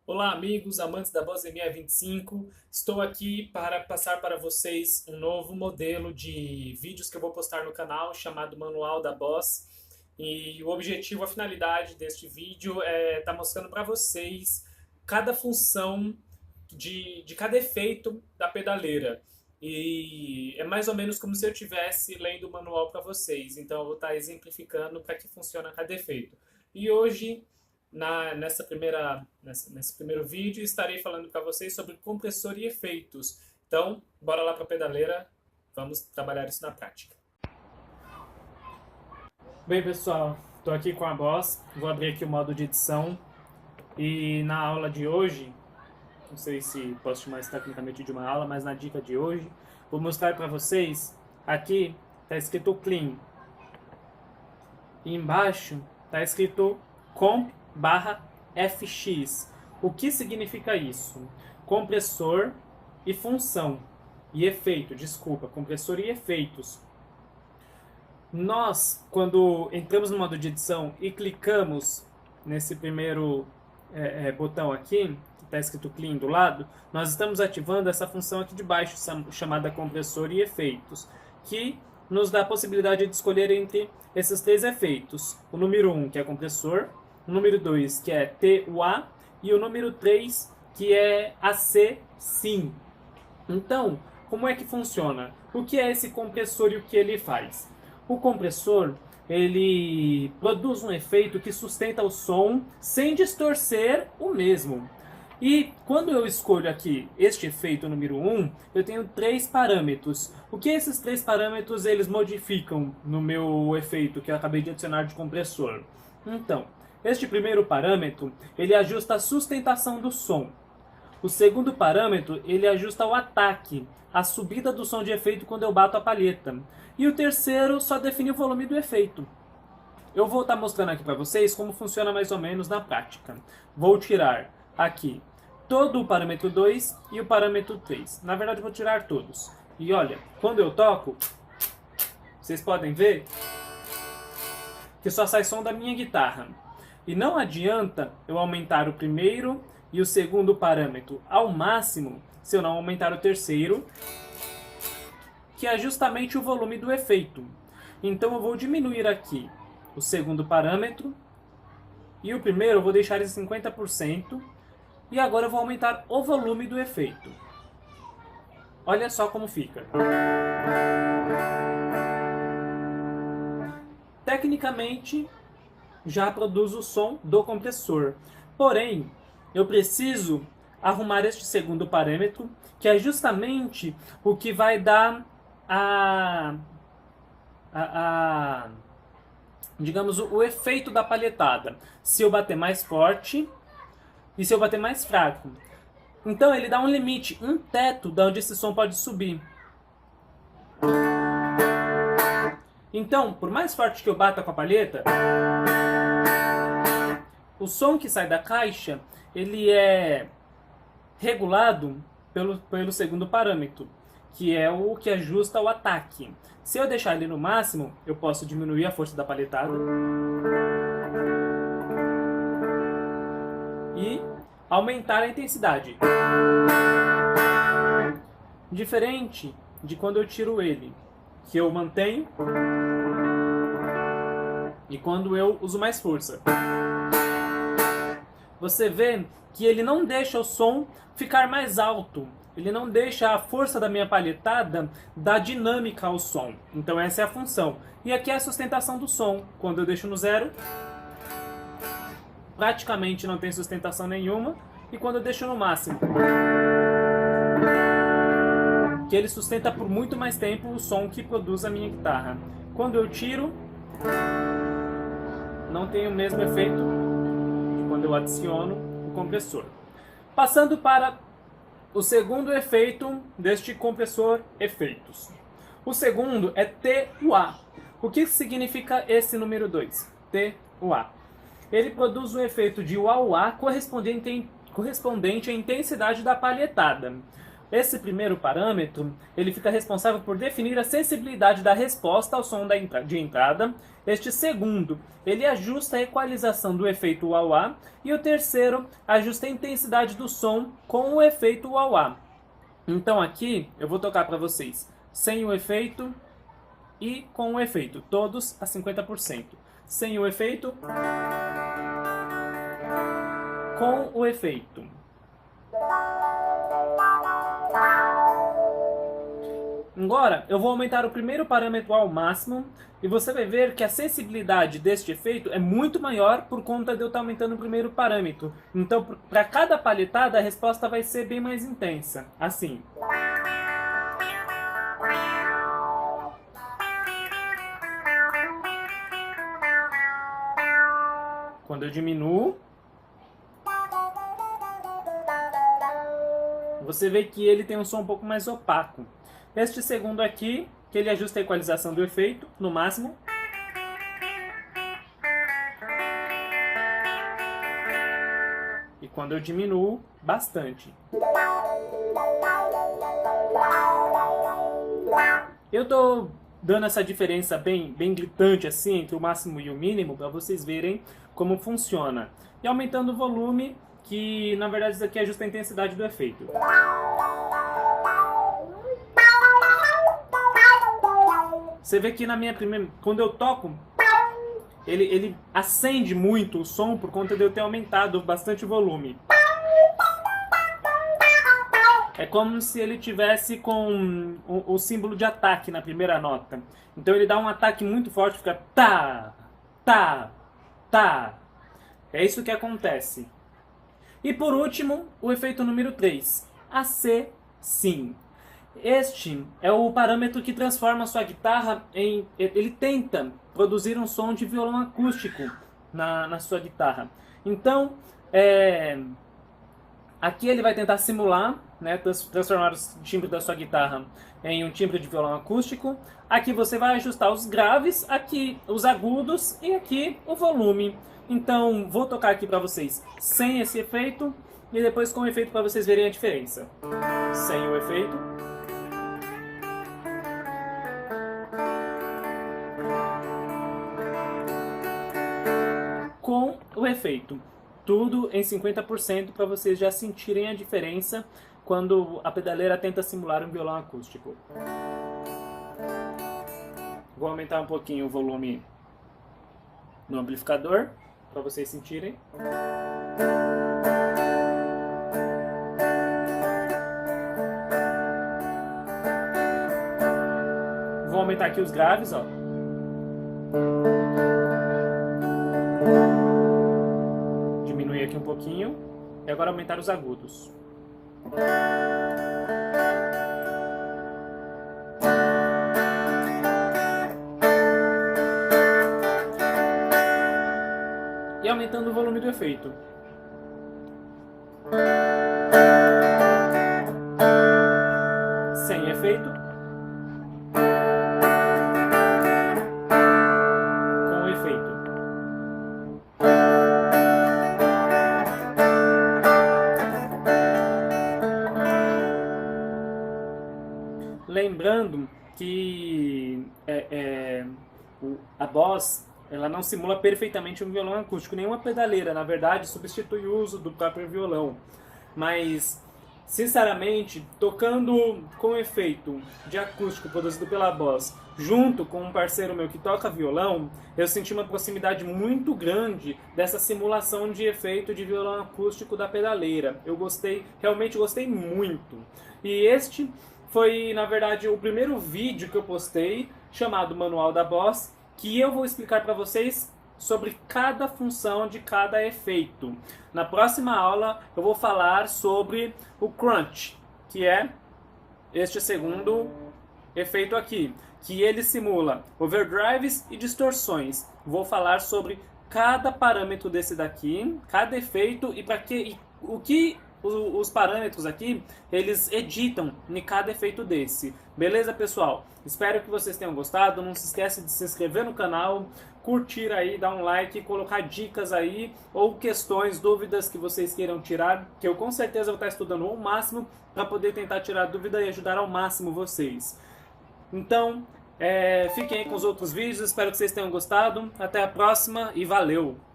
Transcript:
Olá, amigos, amantes da Boss ME25. Estou aqui para passar para vocês um novo modelo de vídeos que eu vou postar no canal chamado Manual da Boss. E o objetivo, a finalidade deste vídeo é estar mostrando para vocês cada função de cada efeito da pedaleira. E é mais ou menos como se eu estivesse lendo o manual para vocês. Então eu vou estar exemplificando para que funciona cada efeito. E hoje nesse primeiro vídeo, estarei falando para vocês sobre compressor e efeitos. Então, bora lá para a pedaleira, vamos trabalhar isso na prática. Bem, pessoal, estou aqui com a Boss, vou abrir aqui o modo de edição. E na aula de hoje, não sei se posso chamar isso tecnicamente de uma aula, mas na dica de hoje, vou mostrar para vocês, aqui está escrito Clean. E embaixo está escrito comp/fx. O que significa isso? Compressor e função. E efeito, desculpa, compressor e efeitos. Nós, quando entramos no modo de edição e clicamos nesse primeiro botão aqui, que está escrito Clean do lado, nós estamos ativando essa função aqui de baixo, chamada compressor e efeitos, que nos dá a possibilidade de escolher entre esses três efeitos. O número 1, que é compressor, o número 2, que é TUA, e o número 3, que é AC-SIM. Então, como é que funciona? O que é esse compressor e o que ele faz? O compressor, ele produz um efeito que sustenta o som sem distorcer o mesmo. E quando eu escolho aqui este efeito número 1, eu tenho três parâmetros. O que esses três parâmetros eles modificam no meu efeito que eu acabei de adicionar de compressor? Então, este primeiro parâmetro, ele ajusta a sustentação do som. O segundo parâmetro, ele ajusta o ataque, a subida do som de efeito quando eu bato a palheta. E o terceiro só define o volume do efeito. Eu vou estar mostrando aqui para vocês como funciona mais ou menos na prática. Vou tirar aqui todo o parâmetro 2 e o parâmetro 3. Na verdade, eu vou tirar todos. E olha, quando eu toco, vocês podem ver que só sai som da minha guitarra. E não adianta eu aumentar o primeiro e o segundo parâmetro ao máximo se eu não aumentar o terceiro, que é justamente o volume do efeito. Então eu vou diminuir aqui o segundo parâmetro e o primeiro eu vou deixar em 50%. E agora eu vou aumentar o volume do efeito. Olha só como fica. Tecnicamente, já produz o som do compressor. Porém, eu preciso arrumar este segundo parâmetro, que é justamente o que vai dar digamos, o efeito da palhetada. Se eu bater mais forte e se eu bater mais fraco. Então ele dá um limite, um teto de onde esse som pode subir. Então, por mais forte que eu bata com a palheta, o som que sai da caixa, ele é regulado pelo segundo parâmetro, que é o que ajusta o ataque. Se eu deixar ele no máximo, eu posso diminuir a força da palhetada e aumentar a intensidade. Diferente de quando eu tiro ele, que eu mantenho, e quando eu uso mais força. Você vê que ele não deixa o som ficar mais alto. Ele não deixa a força da minha palhetada dar dinâmica ao som. Então essa é a função. E aqui é a sustentação do som. Quando eu deixo no zero, praticamente não tem sustentação nenhuma. E quando eu deixo no máximo, que ele sustenta por muito mais tempo o som que produz a minha guitarra. Quando eu tiro, não tem o mesmo efeito de quando eu adiciono o compressor. Passando para o segundo efeito deste compressor efeitos. O segundo é TUA. O que significa esse número 2? TUA. Ele produz um efeito de UA-UA correspondente à intensidade da palhetada. Esse primeiro parâmetro, ele fica responsável por definir a sensibilidade da resposta ao som de entrada. Este segundo, ele ajusta a equalização do efeito wah-wah. E o terceiro, ajusta a intensidade do som com o efeito wah-wah. Então aqui, eu vou tocar para vocês sem o efeito e com o efeito, todos a 50%. Sem o efeito, com o efeito. Agora, eu vou aumentar o primeiro parâmetro ao máximo e você vai ver que a sensibilidade deste efeito é muito maior por conta de eu estar aumentando o primeiro parâmetro. Então, para cada palhetada, a resposta vai ser bem mais intensa. Assim. Quando eu diminuo, você vê que ele tem um som um pouco mais opaco. Este segundo aqui, que ele ajusta a equalização do efeito, no máximo. E quando eu diminuo, bastante. Eu tô dando essa diferença bem gritante assim, entre o máximo e o mínimo, para vocês verem como funciona. E aumentando o volume, que na verdade isso aqui ajusta a intensidade do efeito. Você vê que na minha primeira, quando eu toco, ele acende muito o som por conta de eu ter aumentado bastante o volume. É como se ele tivesse com o símbolo de ataque na primeira nota. Então ele dá um ataque muito forte, fica tá, tá, tá. É isso que acontece. E por último, o efeito número 3, AC Sim. Este é o parâmetro que transforma a sua guitarra em... Ele tenta produzir um som de violão acústico na sua guitarra. Então, aqui ele vai tentar simular, né, transformar o timbre da sua guitarra em um timbre de violão acústico. Aqui você vai ajustar os graves, aqui os agudos e aqui o volume. Então, vou tocar aqui para vocês sem esse efeito e depois com o efeito para vocês verem a diferença. Sem o efeito. Com o efeito. Tudo em 50% para vocês já sentirem a diferença quando a pedaleira tenta simular um violão acústico. Vou aumentar um pouquinho o volume no amplificador para vocês sentirem. Vou aumentar aqui os graves, ó. Diminuir aqui um pouquinho. E agora aumentar os agudos. E aumentando o volume do efeito. Sem efeito. Com efeito. Lembrando que a Boss, ela não simula perfeitamente um violão acústico. Nenhuma pedaleira, na verdade, substitui o uso do próprio violão. Mas, sinceramente, tocando com efeito de acústico produzido pela Boss, junto com um parceiro meu que toca violão, eu senti uma proximidade muito grande dessa simulação de efeito de violão acústico da pedaleira. Eu gostei, realmente gostei muito. E este foi, na verdade, o primeiro vídeo que eu postei, chamado Manual da Boss, que eu vou explicar para vocês sobre cada função de cada efeito. Na próxima aula eu vou falar sobre o crunch, que é este segundo efeito aqui, que ele simula overdrives e distorções. Vou falar sobre cada parâmetro desse daqui, cada efeito e para que o que os parâmetros aqui, eles editam em cada efeito desse. Beleza, pessoal? Espero que vocês tenham gostado. Não se esqueça de se inscrever no canal, curtir aí, dar um like, colocar dicas aí ou questões, dúvidas que vocês queiram tirar, que eu com certeza vou estar estudando ao máximo para poder tentar tirar dúvida e ajudar ao máximo vocês. Então, fiquem aí com os outros vídeos, espero que vocês tenham gostado. Até a próxima e valeu!